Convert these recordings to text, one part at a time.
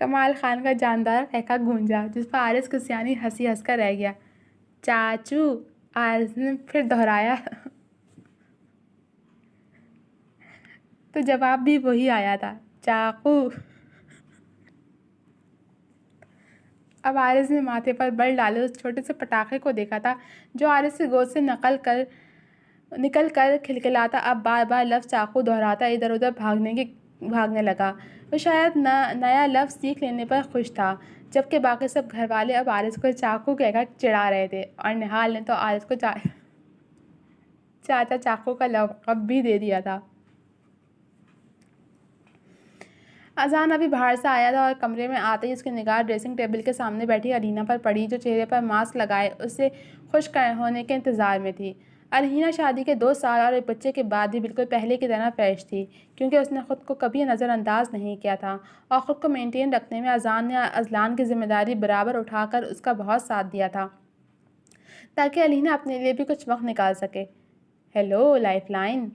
کمال خان کا جاندار قہقہ گونجا جس پر عارض قسیانی ہنسی ہنس کر رہ گیا۔ چاچو، عارض نے پھر دہرایا تو جواب بھی وہی آیا تھا، چاقو۔ اب عارض نے ماتھے پر بل ڈالے اس چھوٹے سے پٹاخے کو دیکھا تھا جو عارض کی گود سے نکل کر کھلکھلاتا اب بار بار لفظ چاقو دہراتا ادھر ادھر بھاگنے لگا۔ وہ شاید نیا لفظ سیکھ لینے پر خوش تھا، جبکہ باقی سب گھر والے اب عارض کو چاقو کہہ کر چڑھا رہے تھے، اور نہال نے تو عارض کو چاچا چاقو کا لقب بھی دے دیا تھا۔ اذان ابھی باہر سے آیا تھا اور کمرے میں آتے ہی اس کی نگاہ ڈریسنگ ٹیبل کے سامنے بیٹھی علینا پر پڑی، جو چہرے پر ماسک لگائے اسے خوش ہونے کے انتظار میں تھی۔ علینا شادی کے 2 سال اور ایک بچے کے بعد بھی بالکل پہلے کی طرح فریش تھی، کیونکہ اس نے خود کو کبھی نظر انداز نہیں کیا تھا، اور خود کو مینٹین رکھنے میں اذان نے اذلان کی ذمہ داری برابر اٹھا کر اس کا بہت ساتھ دیا تھا تاکہ علینا اپنے لیے بھی کچھ وقت نکال سکے۔ ہیلو لائف لائن،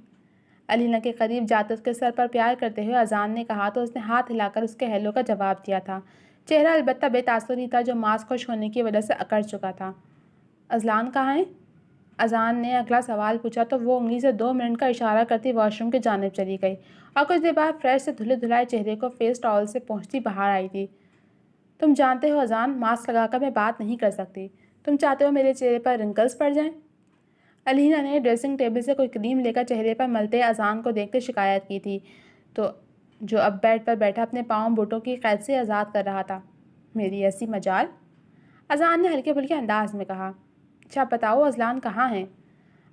علینا کے قریب جاتے اس کے سر پر پیار کرتے ہوئے اذان نے کہا تو اس نے ہاتھ ہلا کر اس کے ہیلو کا جواب دیا تھا۔ چہرہ البتہ بے تاثر ہی تھا، جو ماسک خوش ہونے کی وجہ سے اکڑ چکا تھا۔ اذلان کہاں ہے؟ اذان نے اگلا سوال پوچھا تو وہ انگلی سے 2 منٹ کا اشارہ کرتی واش روم کی جانب چلی گئی، اور کچھ دیر بعد فریش سے دھلے دھلائے چہرے کو فیس ٹاول سے پونچھتی باہر آئی تھی۔ تم جانتے ہو اذان، ماسک لگا کر میں بات نہیں کر سکتی۔ تم چاہتے ہو میرے چہرے پر رنکلز پڑ جائیں؟ علینا نے ڈریسنگ ٹیبل سے کوئی کریم لے کر چہرے پر ملتے اذان کو دیکھتے شکایت کی تھی، تو جو اب بیڈ پر بیٹھا اپنے پاؤں بوٹوں کی قید سے آزاد کر رہا تھا۔ میری ایسی مجال؟ اذان نے ہلکے پھلکے انداز میں کہا۔ اچھا بتاؤ اذلان کہاں ہے؟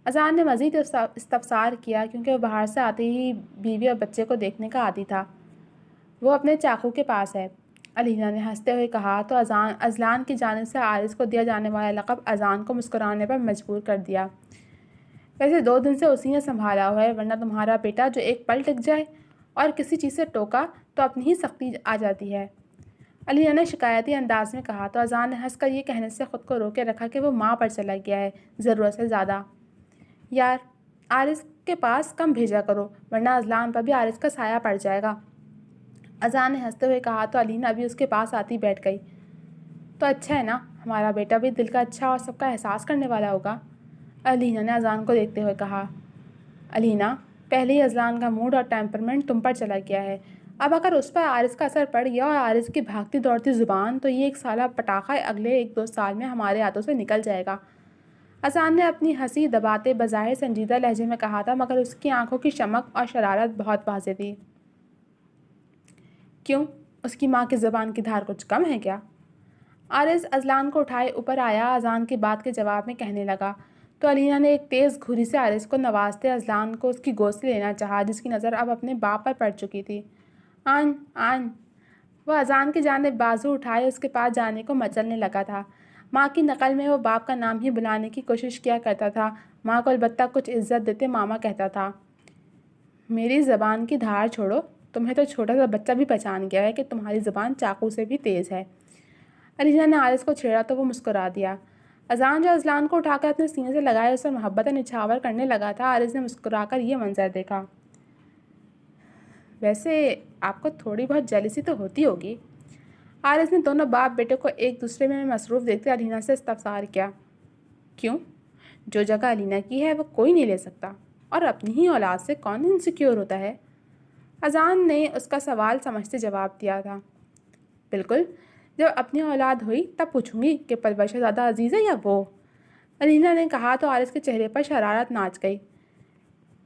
اذان نے مزید استفسار کیا، کیونکہ وہ باہر سے آتے ہی بیوی اور بچے کو دیکھنے کا عادی تھا۔ وہ اپنے چاقو کے پاس ہے، علینا نے ہنستے ہوئے کہا تو اذلان کی جانب سے عارض کو دیا جانے والا لقب اذان کو مسکرانے پر مجبور کر دیا۔ ویسے 2 دن سے اسی نے سنبھالا ہوا ہے، ورنہ تمہارا بیٹا جو ایک پل ٹک جائے اور کسی چیز سے ٹوکا تو اپنی ہی سختی آ جاتی ہے، علینا نے شکایتی انداز میں کہا تو اذان نے ہنس کر یہ کہنے سے خود کو روکے رکھا کہ وہ ماں پر چلا گیا ہے ضرورت سے زیادہ۔ یار، عارض کے پاس کم بھیجا کرو ورنہ اذلان پر بھی عارض کا سایہ پڑ جائے گا، اذان نے ہنستے ہوئے کہا تو علینا بھی اس کے پاس آتی بیٹھ گئی۔ تو اچھا ہے نا، ہمارا بیٹا بھی دل کا اچھا اور سب کا احساس کرنے والا ہوگا، علینا نے اذان کو دیکھتے ہوئے کہا۔ علینا، پہلے ہی اذلان کا موڈ اور ٹیمپرمنٹ تم پر چلا گیا ہے، اب اگر اس پر عارض کا اثر پڑ گیا اور عارض کی بھاگتی دوڑتی زبان، تو یہ 1 سالہ پٹاخہ اگلے 1-2 سال میں ہمارے ہاتھوں سے نکل جائے گا، اذان نے اپنی ہنسی دباتے بظاہر سنجیدہ لہجے میں کہا تھا، مگر اس کی آنکھوں کی چمک اور شرارت بہت واضح تھی۔ کیوں؟ اس کی ماں کی زبان کی دھار کچھ کم ہے کیا؟ عارض اذلان کو اٹھائے اوپر آیا اذان کی بات کے جواب میں کہنے لگا تو علینا نے ایک تیز گھوری سے عارض کو نوازتے اذلان کو اس کی گود سے لینا چاہا، جس کی نظر اب اپنے باپ پر پڑ چکی تھی۔ آن وہ اذان کی جانب بازو اٹھائے اس کے پاس جانے کو مچلنے لگا تھا۔ ماں کی نقل میں وہ باپ کا نام ہی بلانے کی کوشش کیا کرتا تھا، ماں کو البتہ کچھ عزت دیتے ماما کہتا تھا۔ میری زبان کی دھار چھوڑو، تمہیں تو چھوٹا سا بچہ بھی پہچان گیا ہے کہ تمہاری زبان چاقو سے بھی تیز ہے۔ علینا نے عارض کو چھیڑا تو وہ مسکرا دیا۔ اذان جو اذلان کو اٹھا کر اپنے سینے سے لگائے اسے محبتاً نچھاور کرنے لگا تھا، عارض نے مسکرا کر یہ منظر دیکھا۔ ویسے آپ کو تھوڑی بہت جیلسی تو ہوتی ہوگی؟ عارض نے دونوں باپ بیٹے کو ایک دوسرے میں مصروف دیکھتے علینا سے استفسار کیا۔ کیوں؟ جو جگہ علینا کی ہے وہ کوئی نہیں لے سکتا، اور اپنی ہی اولاد سے کون انسیکیور ہوتا ہے؟ اذان نے اس کا سوال سمجھتے جواب دیا تھا۔ بالکل، جب اپنی اولاد ہوئی تب پوچھوں گی کہ پرورش زیادہ عزیز ہے یا وہ، علینا نے کہا تو عارض کے چہرے پر شرارت ناچ گئی۔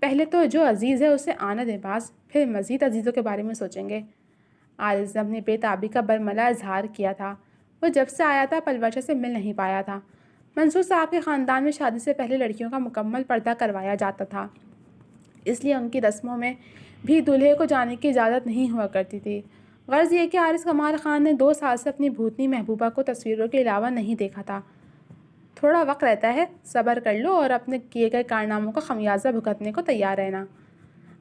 پہلے تو جو عزیز ہے اسے آنے دے پاس، پھر مزید عزیزوں کے بارے میں سوچیں گے۔ عارض نے اپنی بے تابی کا برملا اظہار کیا تھا۔ وہ جب سے آیا تھا پلوشہ سے مل نہیں پایا تھا۔ منصور صاحب کے خاندان میں شادی سے پہلے لڑکیوں کا مکمل پردہ کروایا جاتا تھا، اس لیے ان کی رسموں میں بھی دولہے کو جانے کی اجازت نہیں ہوا کرتی تھی۔ غرض یہ کہ عارض کمال خان نے 2 سال سے اپنی بھوتنی محبوبہ کو تصویروں کے علاوہ نہیں دیکھا تھا۔ تھوڑا وقت رہتا ہے، صبر کر لو اور اپنے کیے گئے کارناموں کا خمیازہ بھگتنے کو تیار رہنا،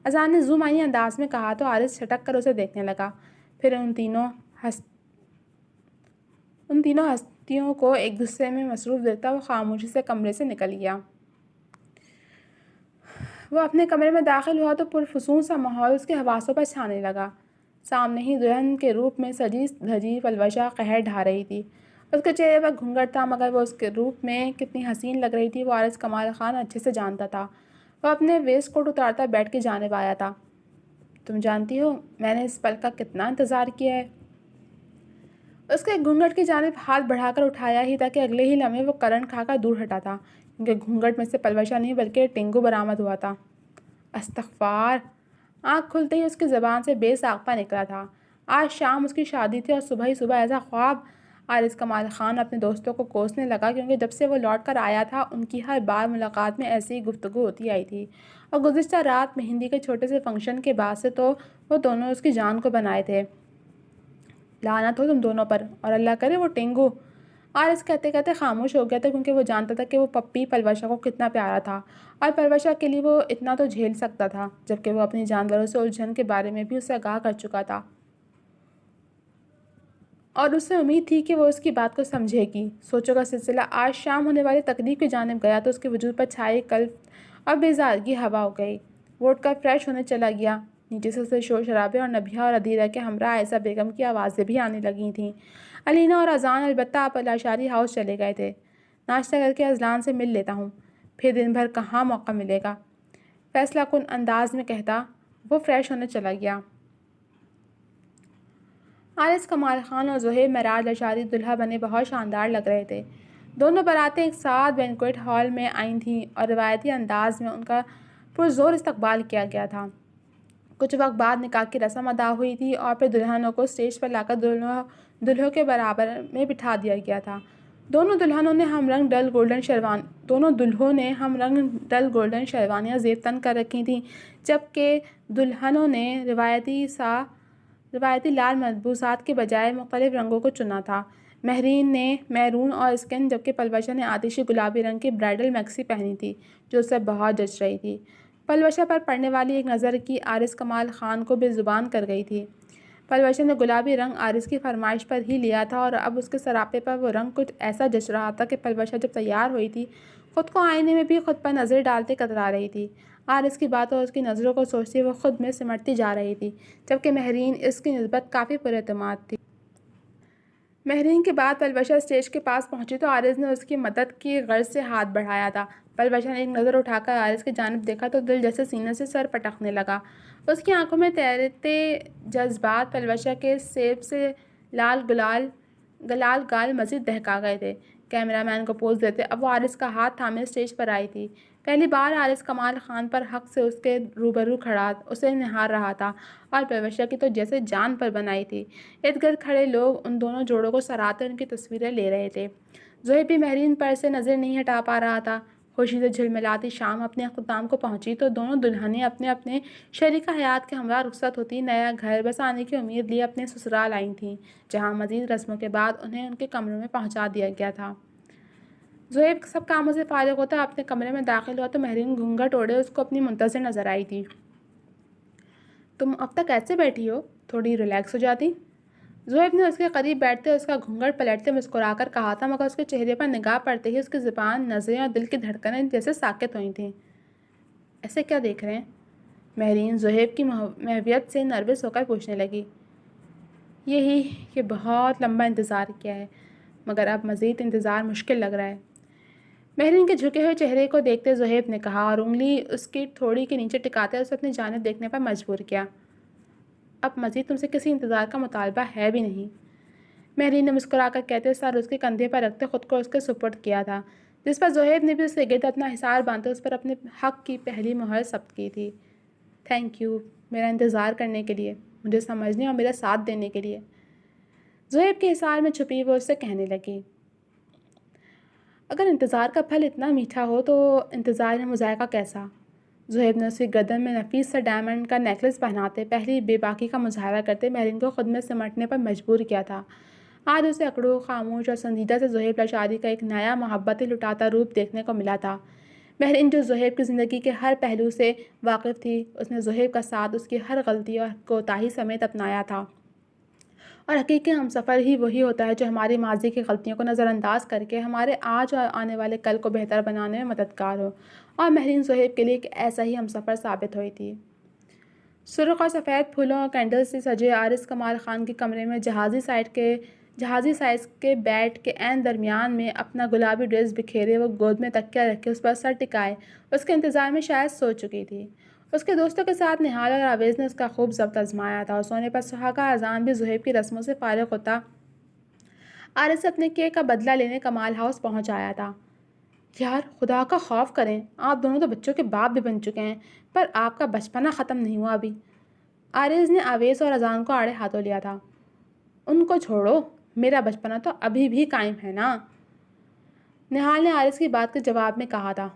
اذان نے زوم آئی انداز میں کہا تو عارض چھٹک کر اسے دیکھنے لگا، پھر ان تینوں ہستیوں کو ایک دوسرے میں مصروف دیکھتا وہ خاموشی سے کمرے سے نکل گیا۔ وہ اپنے کمرے میں داخل ہوا تو پرفسون سا ماحول اس کے حواسوں پر چھانے لگا۔ سامنے ہی دلہن کے روپ میں سجی دھجی پلوشا قہر ڈھا رہی تھی۔ اس کے چہرے پر گھونگھٹ تھا، مگر وہ اس کے روپ میں کتنی حسین لگ رہی تھی وہ عارض کمال خان اچھے سے جانتا تھا۔ وہ اپنے ویسٹ کوٹ اتارتا بیڈ کی جانب آیا تھا۔ تم جانتی ہو میں نے اس پل کا کتنا انتظار کیا ہے؟ اس کے گھونگھٹ کی جانب ہاتھ بڑھا کر اٹھایا ہی تھا کہ اگلے ہی لمحے وہ کرنٹ کھا کر دور ہٹا تھا، کیونکہ گھونگھٹ میں سے پلوشا نہیں بلکہ ٹینگو برآمد ہوا تھا۔ استغفار! آنکھ کھلتے ہی اس کی زبان سے بے ساختہ نکلا تھا۔ آج شام اس کی شادی تھی اور صبح ہی صبح ایسا خواب! عارض کمال خان اپنے دوستوں کو کوسنے لگا، کیونکہ جب سے وہ لوٹ کر آیا تھا ان کی ہر بار ملاقات میں ایسی ہی گفتگو ہوتی آئی تھی، اور گزشتہ رات مہندی کے چھوٹے سے فنکشن کے بعد سے تو وہ دونوں اس کی جان کو بنائے تھے۔ لعنت ہو تم دونوں پر، اور اللہ کرے وہ ٹینگو! عارض کہتے کہتے خاموش ہو گیا تھا، کیونکہ وہ جانتا تھا کہ وہ پپی پلوشا کو کتنا پیارا تھا، اور پلوشا کے لیے وہ اتنا تو جھیل سکتا تھا، جبکہ وہ اپنی جانوروں سے الجھن کے بارے میں بھی اسے آگاہ کر چکا تھا، اور اس سے امید تھی کہ وہ اس کی بات کو سمجھے گی۔ سوچوں کا سلسلہ آج شام ہونے والی تقریب کی جانب گیا تو اس کے وجود پر چھائی کلف اور بیزارگی ہوا ہو گئی۔ وہ اٹھ کر فریش ہونے چلا گیا۔ نیچے سے اسے شور شرابے اور نبیہہ اور ادیرہ کے ہمراہ عائشہ بیگم کی آوازیں بھی آنے لگی تھیں۔ علینا اور اذان البتہ اب لاشاری ہاؤس چلے گئے تھے۔ ناشتہ کر کے اذلان سے مل لیتا ہوں، پھر دن بھر کہاں موقع ملے گا، فیصلہ کن انداز میں کہتا وہ فریش ہونے چلا گیا۔ عارض کمال خان اور زہیب معراج لاشاری دلہا بنے بہت شاندار لگ رہے تھے۔ دونوں باراتیں ایک ساتھ بینکویٹ ہال میں آئی تھیں اور روایتی انداز میں ان کا پرزور استقبال کیا گیا تھا۔ کچھ وقت بعد نکاح کی رسم ادا ہوئی تھی اور پھر دلہنوں کو اسٹیج پر لا کر دلہوں کے برابر میں بٹھا دیا گیا تھا۔ دونوں دلہنوں نے ہم رنگ ڈل گولڈن شیروانیاں زیب تن کر رکھی تھیں، جبکہ دلہنوں نے روایتی لال ملبوسات کے بجائے مختلف رنگوں کو چنا تھا۔ مہرین نے میرون اور اسکن، جبکہ پلوشا نے آتشی گلابی رنگ کی برائڈل میکسی پہنی تھی جو اسے بہت جچ رہی تھی۔ پلوشا پر پڑنے والی ایک نظر کی عارض کمال خان کو بے زبان کر گئی تھی۔ پلوشا نے گلابی رنگ عارض کی فرمائش پر ہی لیا تھا، اور اب اس کے سراپے پر وہ رنگ کچھ ایسا جچ رہا تھا کہ پلوشا جب تیار ہوئی تھی خود کو آئینے میں بھی خود پر نظر ڈالتے کترا رہی تھی۔ عارض کی بات اور اس کی نظروں کو سوچتی وہ خود میں سمٹتی جا رہی تھی، جبکہ مہرین اس کی نسبت کافی پر اعتماد تھی۔ مہرین کے بعد پلوشا اسٹیج کے پاس پہنچی تو عارض نے اس کی مدد کی غرض سے ہاتھ بڑھایا تھا۔ پلوشا نے ایک نظر اٹھا کر عارض کی جانب دیکھا تو دل جیسے سینے سے سر پٹکنے لگا۔ اس کی آنکھوں میں تیرتے جذبات پلوشا کے سیب سے لال گال مزید دہکا گئے تھے۔ کیمرہ مین کو پوز دیتے اب وہ عارض کا ہاتھ تھامے اسٹیج پر آئی تھی۔ پہلی بار عارض کمال خان پر حق سے اس کے روبرو کھڑا اسے نہار رہا تھا، اور پلوشا کی تو جیسے جان پر بنائی تھی۔ ارد گرد کھڑے لوگ ان دونوں جوڑوں کو سراہتے ان کی تصویریں لے رہے تھے۔ زہیب بھی مہرین پر سے نظر نہیں ہٹا پا رہا تھا۔ خوشی سے جھلملاتی شام اپنے اختتام کو پہنچی تو دونوں دلہنیں اپنے اپنے شریک حیات کے ہمراہ رخصت ہوتی نیا گھر بسانے کی امید لیے اپنے سسرال آئی تھیں، جہاں مزید رسموں کے بعد انہیں ان کے کمروں میں پہنچا دیا گیا تھا۔ زہیب سب کاموں سے فارغ ہوتا اپنے کمرے میں داخل ہوا تو مہرین گھونگھٹ اوڑھے اس کو اپنی منتظر نظر آئی تھی۔ تم اب تک ایسے بیٹھی ہو، تھوڑی ریلیکس ہو جاتی؟ زہیب نے اس کے قریب بیٹھتے اس کا گھونگھٹ پلٹتے مسکرا کر کہا تھا، مگر اس کے چہرے پر نگاہ پڑتے ہی اس کی زبان، نظریں اور دل کی دھڑکنیں جیسے ساکت ہوئی تھیں۔ ایسے کیا دیکھ رہے ہیں؟ مہرین زہیب کی محویت سے نروس ہو کر پوچھنے لگی۔ یہی کہ بہت لمبا انتظار کیا ہے، مگر اب مزید انتظار مشکل لگ رہا ہے۔ مہرین کے جھکے ہوئے چہرے کو دیکھتے زہیب نے کہا، اور انگلی اس کی تھوڑی کے نیچے ٹکاتے اسے اپنی جانب دیکھنے پر مجبور کیا۔ اب مزید تم سے کسی انتظار کا مطالبہ ہے بھی نہیں، مہرین نے مسکرا کر کہتے سر اس کے کندھے پر رکھتے خود کو اس کے سپرد کیا تھا، جس پر زہیب نے بھی اس کے گرد اپنا حصار باندھتے اس پر اپنے حق کی پہلی مہر ثبت کی تھی۔ تھینک یو میرا انتظار کرنے کے لیے، مجھے سمجھنے اور میرا ساتھ دینے کے لیے، زہیب کے حصار میں چھپی وہ اس سے کہنے لگی۔ اگر انتظار کا پھل اتنا میٹھا ہو تو انتظار مذائقہ کیسا؟ زہیب نے اس کی گردن میں نفیس سا ڈائمنڈ کا نیکلس پہناتے پہلی بے باکی کا مظاہرہ کرتے مہرین کو خود میں سمٹنے پر مجبور کیا تھا۔ آج اسے اکڑو، خاموش اور سنجیدہ سے زہیب لاشاری کا ایک نیا محبتیں لٹاتا روپ دیکھنے کو ملا تھا۔ مہرین جو زہیب کی زندگی کے ہر پہلو سے واقف تھی، اس نے زہیب کا ساتھ اس کی ہر غلطی اور کوتاہی سمیت اپنایا تھا، اور حقیقی ہمسفر ہی وہی ہوتا ہے جو ہماری ماضی کی غلطیوں کو نظر انداز کر کے ہمارے آج اور آنے والے کل کو بہتر بنانے میں مددگار ہو، اور مہرین زہیب کے لیے ایک ایسا ہی ہمسفر ثابت ہوئی تھی۔ سرخ اور سفید پھولوں اور کینڈل سے سجے عارض کمال خان کے کمرے میں جہازی سائز کے بیڈ کے عین درمیان میں اپنا گلابی ڈریس بکھیرے وہ گود میں تکیہ رکھے اس پر سر ٹکائے اس کے انتظار میں شاید سو چکی تھی۔ اس کے دوستوں کے ساتھ نہال اور آویز نے اس کا خوب ضبط آزمایا تھا اور سونے پر سہاگا اذان بھی زہیب کی رسموں سے فارغ ہوتا عارض سے اپنے کیک کا بدلہ لینے کمال ہاؤس پہنچ آیا تھا۔ یار خدا کا خوف کریں، آپ دونوں تو بچوں کے باپ بھی بن چکے ہیں، پر آپ کا بچپنا ختم نہیں ہوا ابھی۔ عارض نے آویز اور اذان کو آڑے ہاتھوں لیا تھا۔ ان کو چھوڑو، میرا بچپنا تو ابھی بھی قائم ہے نا، نہال نے عارض کی بات کے جواب میں کہا تھا۔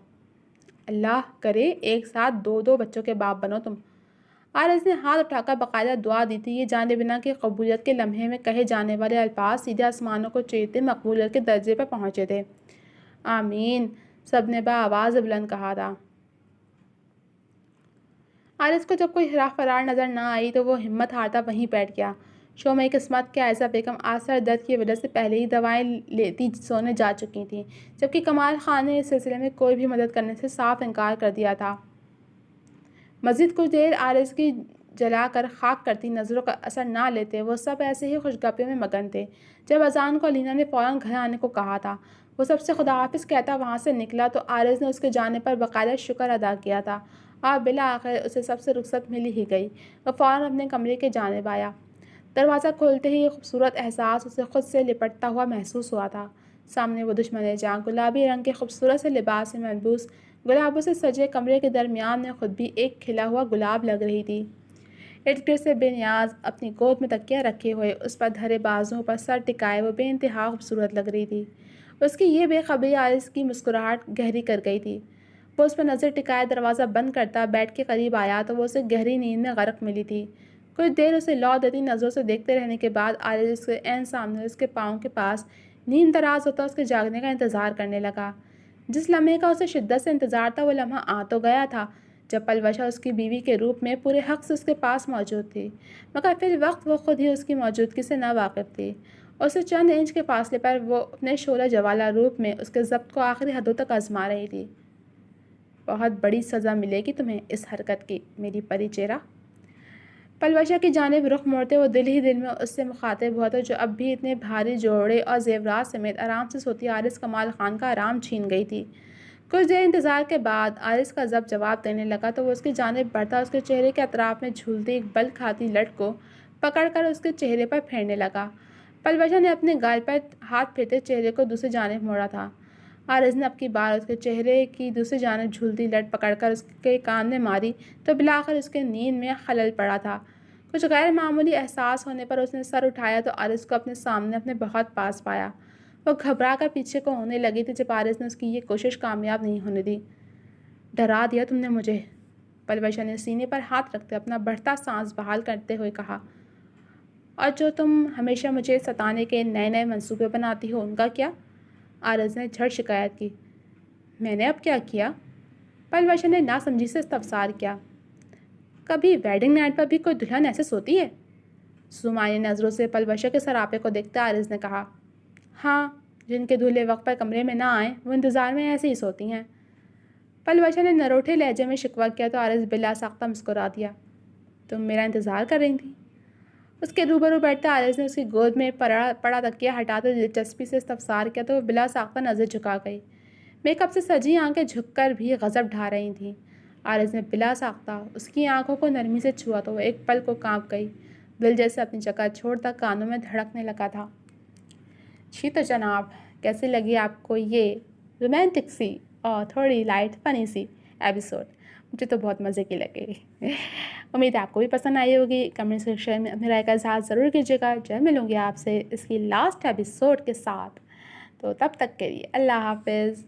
اللہ کرے ایک ساتھ دو بچوں کے باپ بنو تم۔ عارض نے ہاتھ اٹھا کر باقاعدہ دعا دی تھی۔ یہ جانے بنا کہ قبولیت کے لمحے میں کہے جانے والے الفاظ سیدھے آسمانوں کو چیرتے مقبولیت کے درجے پر پہنچے تھے۔ آمین، سب نے بآواز بلند کہا تھا۔ عارض کو جب کوئی راہ فرار نظر نہ آئی تو وہ ہمت ہارتا وہیں بیٹھ گیا۔ شومئی قسمت کے عائزہ بیگم آج سر درد کی وجہ سے پہلے ہی دوائیں لیتی سونے جا چکی تھیں، جبکہ کمال خان نے اس سلسلے میں کوئی بھی مدد کرنے سے صاف انکار کر دیا تھا۔ مزید کچھ دیر عارض کی جلا کر خاک کرتی نظروں کا اثر نہ لیتے وہ سب ایسے ہی خوشگپیوں میں مگن تھے۔ جب اذان کو علینا نے فوراً گھر آنے کو کہا تھا، وہ سب سے خدا حافظ کہتا وہاں سے نکلا تو عارض نے اس کے جانے پر باقاعدہ شکر ادا کیا تھا اور بالآخر اسے سب سے رخصت مل ہی گئی۔ وہ فوراً اپنے کمرے کی جانب آیا۔ دروازہ کھولتے ہی ایک خوبصورت احساس اسے خود سے لپٹتا ہوا محسوس ہوا تھا۔ سامنے وہ دشمن جاں گلابی رنگ کے خوبصورت سے لباس میں ملبوس گلابوں سے سجے کمرے کے درمیان میں خود بھی ایک کھلا ہوا گلاب لگ رہی تھی۔ ارد گرد سے بے نیاز اپنی گود میں تکیہ رکھے ہوئے اس پر دھرے بازوؤں پر سر ٹکائے وہ بے انتہا خوبصورت لگ رہی تھی۔ اس کی یہ بے خبری عارض کی مسکراہٹ گہری کر گئی تھی۔ وہ اس پر نظر ٹکائے دروازہ بند کرتا بیڈ کے قریب آیا تو وہ اسے گہری نیند میں غرق ملی تھی۔ کچھ دیر اسے لو دیتی نظروں سے دیکھتے رہنے کے بعد عارض اس کے عین سامنے اس کے پاؤں کے پاس نیم دراز ہوتا اس کے جاگنے کا انتظار کرنے لگا۔ جس لمحے کا اسے شدت سے انتظار تھا وہ لمحہ آ تو گیا تھا جب پلوشہ اس کی بیوی کے روپ میں پورے حق سے اس کے پاس موجود تھی، مگر فی الوقت وہ خود ہی اس کی موجودگی سے نا واقف تھی۔ اسے چند انچ کے فاصلے پر وہ اپنے شعلہ جوالا روپ میں اس کے ضبط کو آخری حدوں تک آزما رہی تھی۔ بہت بڑی سزا ملے گی تمہیں اس حرکت کی میری پری چہرہ۔ پلوشہ کی جانب رخ موڑتے وہ دل ہی دل میں اس سے مخاطب ہوا تھا جو اب بھی اتنے بھاری جوڑے اور زیورات سمیت آرام سے سوتی عارض کمال خان کا آرام چھین گئی تھی۔ کچھ دیر انتظار کے بعد عارض کا ضبط جواب دینے لگا تو وہ اس کی جانب بڑھتا اس کے چہرے کے اطراف میں جھولتی ایک بل کھاتی لٹ کو پکڑ کر اس کے چہرے پر پھیرنے لگا۔ پلوشہ نے اپنے گال پر ہاتھ پھیرتے چہرے کو دوسری جانب موڑا تھا۔ عارض نے اب کی بار اس کے چہرے کی دوسری جانب جھولتی لٹ پکڑ کر اس کے کان میں ماری تو بالآخر اس کے نیند میں خلل پڑا تھا۔ کچھ غیر معمولی احساس ہونے پر اس نے سر اٹھایا تو عارض کو اپنے سامنے اپنے بہت پاس پایا۔ وہ گھبرا کر پیچھے کو ہونے لگی تھی جب عارض نے اس کی یہ کوشش کامیاب نہیں ہونے دی۔ ڈرا دیا تم نے مجھے، پلوشہ نے سینے پر ہاتھ رکھتے اپنا بڑھتا سانس بحال کرتے ہوئے کہا۔ اور جو تم ہمیشہ مجھے ستانے کے نئے نئے منصوبے بناتی ہو ان کا کیا؟ عارض نے جھٹ شکایت کی۔ میں نے اب کیا کیا؟ پلوشہ نے ناسمجھی سے استفسار کیا۔ کبھی ویڈنگ نائٹ پر بھی کوئی دلہن ایسے سوتی ہے؟ زمائی نظروں سے پلوشہ کے سراپے کو دیکھتے عارض نے کہا۔ ہاں، جن کے دولہے وقت پر کمرے میں نہ آئیں وہ انتظار میں ایسے ہی سوتی ہیں۔ پلوشہ نے نروٹھے لہجے میں شکوہ کیا تو عارض بلا ساختہ مسکرا دیا۔ تم میرا انتظار کر رہی تھی؟ اس کے روبرو بیٹھتے عارض نے اس کی گود میں پڑا تکیہ ہٹاتے دلچسپی سے استفسار کیا تو وہ بلا ساختہ نظر جھکا گئی۔ میک اپ سے سجی آنکھیں جھک کر بھی غضب ڈھا رہی تھیں۔ عارض نے بلا ساختہ اس کی آنکھوں کو نرمی سے چھوا تو وہ ایک پل کو کانپ گئی، دل جیسے اپنی جگہ چھوڑتا کانوں میں دھڑکنے لگا تھا۔ جی تو جناب، کیسی لگی آپ کو یہ رومانٹک سی اور تھوڑی لائٹ فنی سی ایپیسوڈ؟ مجھے تو بہت مزے کی لگے گی۔ امید ہے آپ کو بھی پسند آئی ہوگی۔ کمنٹ سیکشن میں اپنی رائے کا اظہار ضرور کیجیے گا۔ جب ملوں گی آپ سے اس کی لاسٹ ایپیسوڈ کے ساتھ، تو تب تک کے لیے اللہ حافظ۔